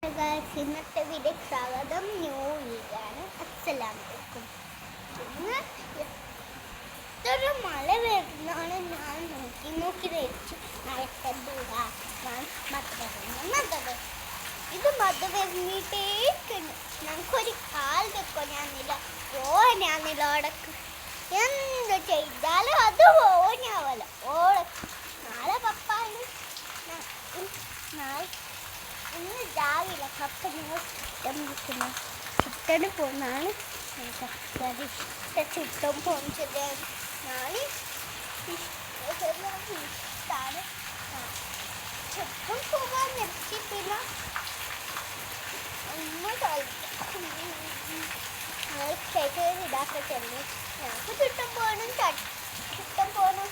ഇന്നത്തെ വീഡിയോ സ്വാഗതം. ന്യൂ ഇയറാണ്. അസ്സലാമലൈക്കും. ഇന്ന് എത്ര മഴ വരുന്നതാണ് ഞാൻ നോക്കി വെച്ചു. ഇത് മത വരുന്നിട്ടേക്കുണ്ട്. ഞങ്ങൾക്കൊരു കാൽ വെക്കാനില്ല, പോകാനില്ല. ഓടക്ക് എന്ത് ചെയ്താലും അത് പോകാനാവല്ല. നാളെ പപ്പാണ് നാളെ ഇന്ന് രാവിലെ കപ്പലിന് ചിക്കന് പോകുന്നതാണ്. ചിക്കൻ പോണിച്ചത് ഞാൻ ഇഷ്ടമാണ്. ചിക്കൻ പോകാൻ നിർത്തിയിട്ടില്ല. ഇതാക്കട്ടെ. ഞങ്ങൾക്ക് ചിക്കൻ പോകണം, ചിക്കൻ പോകണം.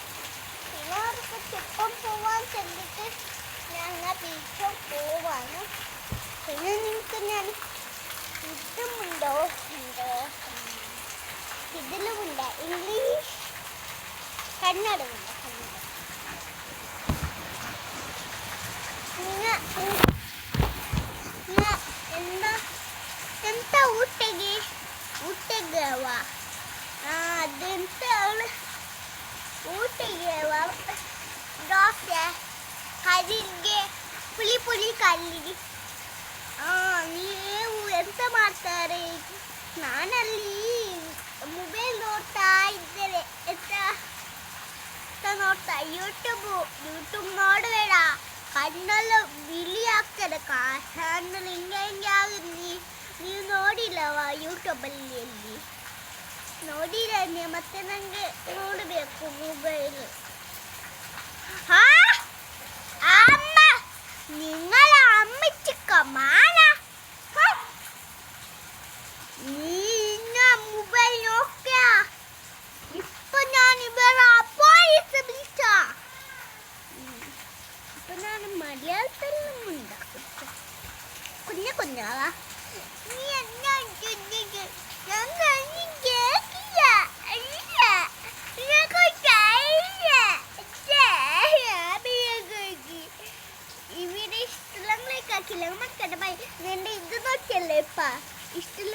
പിന്നെ അവർക്ക് ചിക്കൻ പോവാൻ ചെന്നിട്ട് ഞങ്ങൾ ബീച്ചും പോവാണ്. പിന്നെ നിങ്ങൾക്ക് ഞാൻ ഇതുമുണ്ടോ ഇതിലുമുണ്ട്, ഇംഗ്ലീഷ് കന്നഡമുണ്ട്. ಎಂತ ಊಟಗೆ ಅದೆಂತ ಊಟಗೆ ದೋಸೆ ಕರಿಗೆ ಪುಳಿ ಕಲ್ಲಿಗೆ. ನೀವು ಎಂತ ಮಾಡ್ತಾರೆ? ನಾನಲ್ಲಿ ಮೊಬೈಲ್ ನೋಡ್ತಾ ಇದ್ದೇನೆ. ನೋಡ್ತಾ ಯೂಟ್ಯೂಬ್ ನೋಡಬೇಡ, ಕಣ್ಣೆಲ್ಲ ಬಿಳಿ ಆಗ್ತದೆ. ಕಣ್ಣಲ್ಲಿ ಹಿಂಗೆ ಆಗುತ್ತೆ. ನೀವು ನೋಡಿಲ್ಲವ ಯೂಟ್ಯೂಬಲ್ಲಿ? ನೋಡಿದ್ದೇನೆ, ಮತ್ತೆ ನನಗೆ ನೋಡಬೇಕು ಮೊಬೈಲ್. അമ്മ, നിങ്ങളെ അമ്മച്ചിക്കമ്മാന നീ മൊബൈൽ നോക്കിയ ഇപ്പൊ ഞാൻ ഇവരെ പോലീസ് വിളിച്ച. ഇപ്പൊ ഞാൻ മലയാളത്തിലും ഉണ്ടാക്കും. കുഞ്ഞാവാ നീ എന്നാ ഇത് നോക്കിയല്ലേ ഇപ്പ ഇഷ്ടം